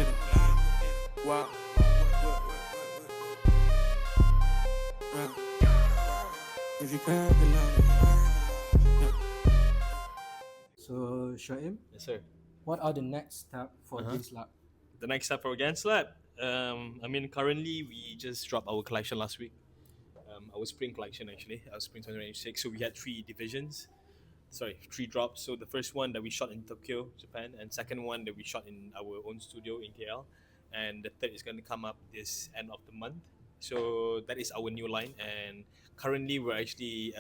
get it. Wow. If you crack the line. So, Shoaim, Yes, sir. what are the next steps for Uh-huh. AgainstLab? The next step for AgainstLab. Currently we just dropped our collection last week. Our spring collection actually, our spring 2026. So we had three drops. So the first one that we shot in Tokyo, Japan, and second one that we shot in our own studio in KL, and the third is going to come up this end of the month. So that is our new line, and currently we are actually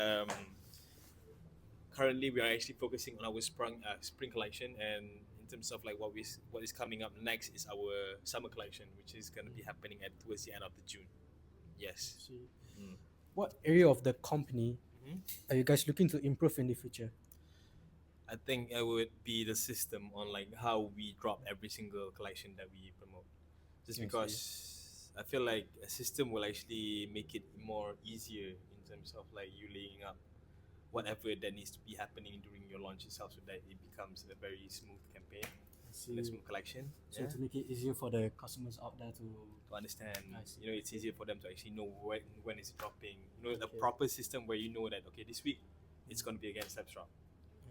focusing on our spring collection, and in terms of like what is coming up next is our summer collection, which is going to be happening at towards the end of the June. Yes. See, Mm. what area of the company Mhm. are you guys looking to improve in the future? I think it would be the system on like how we drop every single collection that we promote. Just I see. because I feel like a system will actually make it more easier in terms of like you laying up whatever that needs to be happening during your launch itself, so that it becomes a very smooth campaign I and a see. smooth collection. So to make it easier for the customers out there to To understand, I see. it's easier for them to actually know when it's dropping. The Okay. proper system where you know that okay, this week it's going to be against Labs drop.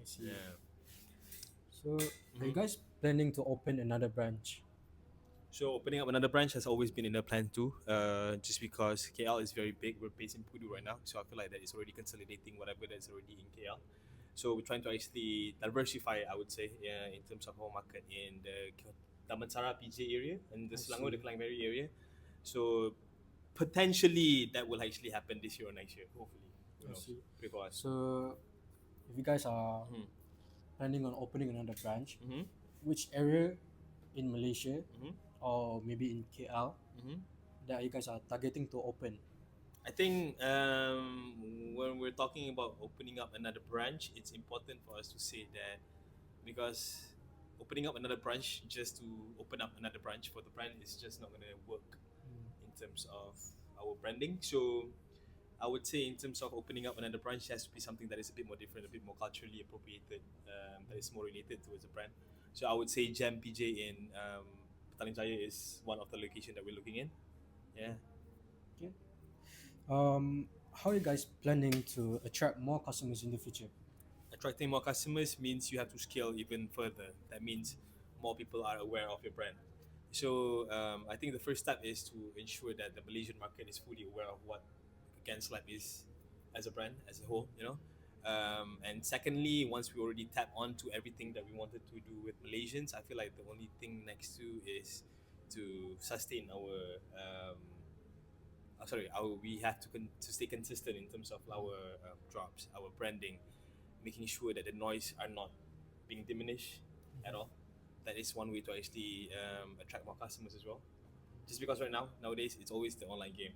I see. Yeah. So, are you guys planning to open another branch? So opening up another branch has always been in the plan too. Just because KL is very big, we're based in Pudu right now, so I feel like that is already consolidating whatever that's already in KL. So we're trying to actually diversify, I would say, in terms of our market in the Damansara PJ area and the I Selangor, the see. Klang Valley area. So potentially that will actually happen this year or next year, hopefully. Who I knows? see. Pray for us. So, if you guys are Mhm. planning on opening another branch, Mhm. which area in Malaysia Mhm. or maybe in KL Mhm. that you guys are targeting to open? I think when we're talking about opening up another branch, it's important for us to say that because opening up another branch just to open up another branch for the brand is just not going to work in terms of our branding. So I would say in terms of opening up another branch, it has to be something that is a bit more different, a bit more culturally appropriated, that is more related towards the brand. So I would say Jam PJ in Petaling Jaya is one of the location that we're looking in. Yeah. Okay. How are you guys planning to attract more customers in the future? Attracting more customers means you have to scale even further. That means more people are aware of your brand. So I think the first step is to ensure that the Malaysian market is fully aware of what AgainstLab is as a brand as a whole. And secondly, once we already tap onto everything that we wanted to do with Malaysians, I feel like the only thing next to is to sustain our we have to stay consistent in terms of our drops, our branding, making sure that the noise are not being diminished at all. That is one way to actually attract more customers as well. Just because nowadays, it's always the online game.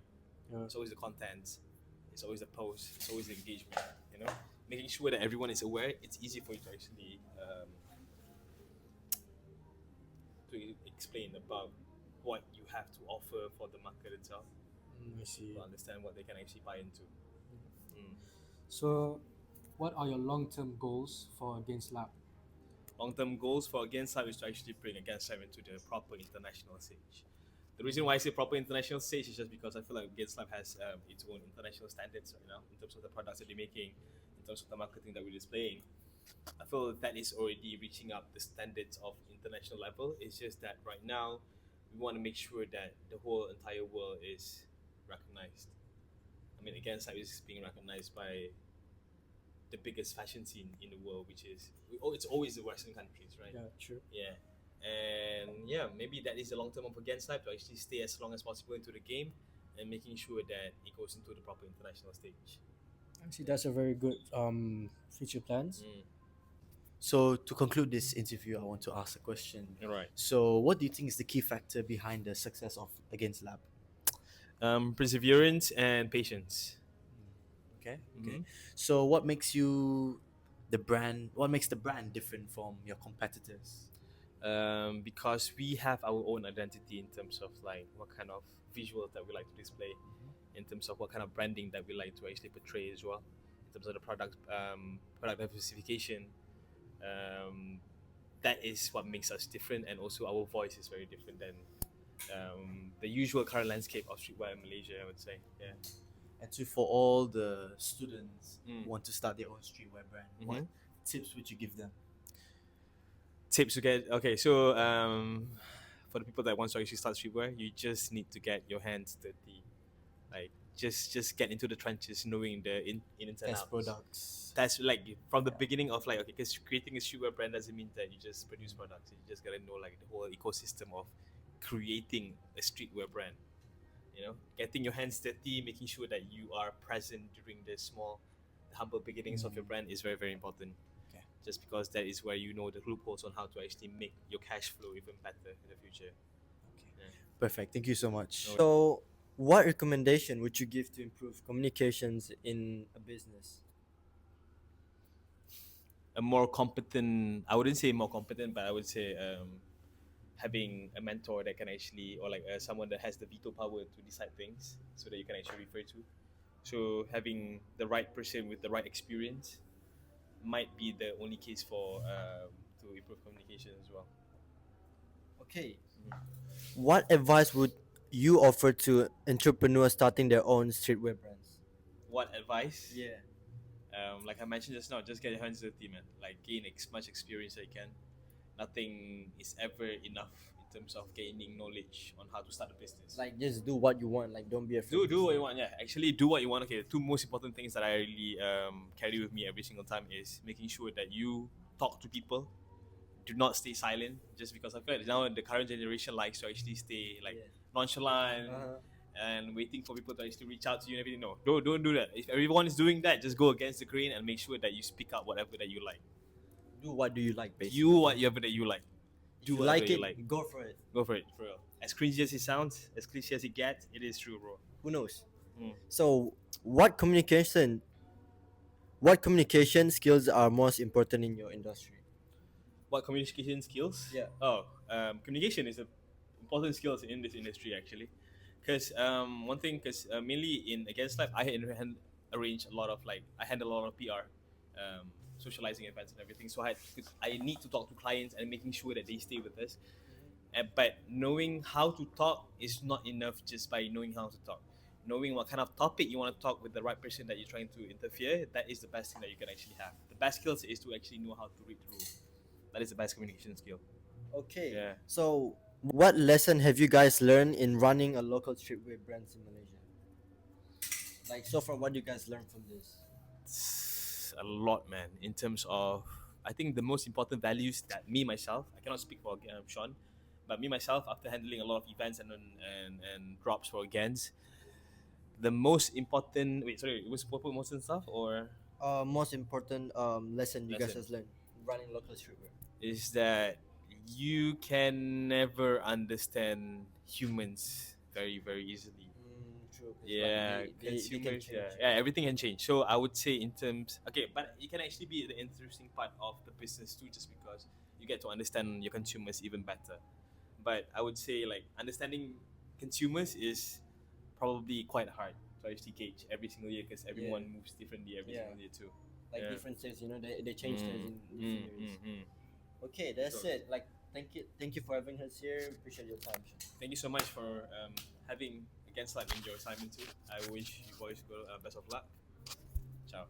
Yeah. It's always the content. It's always the post. It's always the engagement. Making sure that everyone is aware. It's easy for you to actually to explain about what you have to offer for the market itself, I see. to understand what they can actually buy into. Mm. So, what are your long-term goals for AgainstLab? Long-term goals for AgainstLab is to actually bring AgainstLab into the proper international stage. The reason why I say proper international stage is just because I feel like AgainstLab has its own international standards right now in terms of the products that they're making, in terms of the marketing that we're displaying. I feel that is already reaching up the standards of international level. It's just that right now we want to make sure that the whole entire world is recognized. I mean, AgainstLab is being recognized by the biggest fashion scene in the world, which is it's always the Western countries, right? Yeah, true. Yeah. And yeah, maybe that is the long term of AgainstLab, to actually stay as long as possible into the game and making sure that it goes into the proper international stage. Actually, that's a very good future plans. Mm. So to conclude this interview, I want to ask a question. All right. So what do you think is the key factor behind the success of Against Lab? Perseverance and patience. Okay. Mhm. So what makes you the brand? What makes the brand different from your competitors? Because we have our own identity in terms of like what kind of visuals that we like to display, in terms of what kind of branding that we like to actually portray as well, in terms of the product diversification, that is what makes us different, and also our voice is very different than the usual current landscape of streetwear in Malaysia, I would say. Yeah. And so for all the students Mm. who want to start their own streetwear brand, what Mhm. tips would you give them? Tips to get okay. So for the people that want to actually start streetwear, you just need to get your hands dirty. Like just get into the trenches, knowing the ins and Test outs. products. That's like from the beginning of like, okay, because creating a streetwear brand doesn't mean that you just produce products. You just gotta know like the whole ecosystem of creating a streetwear brand. You know, getting your hands dirty, making sure that you are present during the small, humble beginnings of your brand is very, very important. Okay. Just because that is where you know the loopholes on how to actually make your cash flow even better in the future. Okay. Perfect. Thank you so much. No So, what recommendation would you give to improve communications in a business? A more competent, I wouldn't say more competent, but I would say having a mentor that can actually, or like someone that has the veto power to decide things so that you can actually refer to. So having the right person with the right experience might be the only case for to improve communication as well. Okay. What advice would you offer to entrepreneurs starting their own streetwear brands? What advice? Yeah. Like I mentioned just now, just get your hands dirty, man. Like gain much experience that you can. Nothing is ever enough in terms of gaining knowledge on how to start a business. Like, just do what you want. Like, don't be afraid. do what you want. Yeah, actually do what you want. Okay, the two most important things that I really carry with me every single time is making sure that you talk to people. Do not stay silent, just because I feel like now the current generation likes to actually stay like nonchalant and waiting for people to actually reach out to you and everything. No, don't do that. If everyone is doing that, just go against the grain and make sure that you speak out whatever that you like. Do what do you like, basically. Do whatever that you like. Do you whatever like you it, like. go for it. Go for it, for real. As cringy as it sounds, as cliche as it gets, it is true, bro. Who knows? Mm. So, what communication skills are most important in your industry? What communication skills? Yeah. Oh, communication is a important skills in this industry actually, because one thing, because mainly in AgainstLab, arrange a lot of like I handle a lot of PR, socializing events and everything. So I need to talk to clients and making sure that they stay with us. But knowing how to talk is not enough just by knowing how to talk. Knowing what kind of topic you want to talk with the right person that you're trying to interfere, that is the best thing that you can actually have. The best skills is to actually know how to read the room. That is the best communication skill. Okay. Yeah. So, what lesson have you guys learned in running a local streetwear brands in Malaysia? Like, so far, what do you guys learn from this? It's a lot, man. In terms of, I think the most important values that me myself, I cannot speak for Sean, but me myself, after handling a lot of events and drops for Gans, the most important. Wait, sorry, it was most important stuff or Most important lesson you guys Lesson. has learned running local streetwear. is that you can never understand humans very, very easily. True. 'Cause, Yeah, like, they can consumers. change. Yeah, everything can change. So I would say in terms, okay, but it can actually be the interesting part of the business too, just because you get to understand your consumers even better. But I would say like understanding consumers is probably quite hard to actually gauge every single year, because everyone moves differently every Yeah. single year too. Like Yeah. different things, they change things in different years. mm. Okay, that's So- it. Like, thank you for having us here. Appreciate your time, Sean. Thank you so much for having AgainstLab in your assignment too. I wish you boys best of luck. Ciao.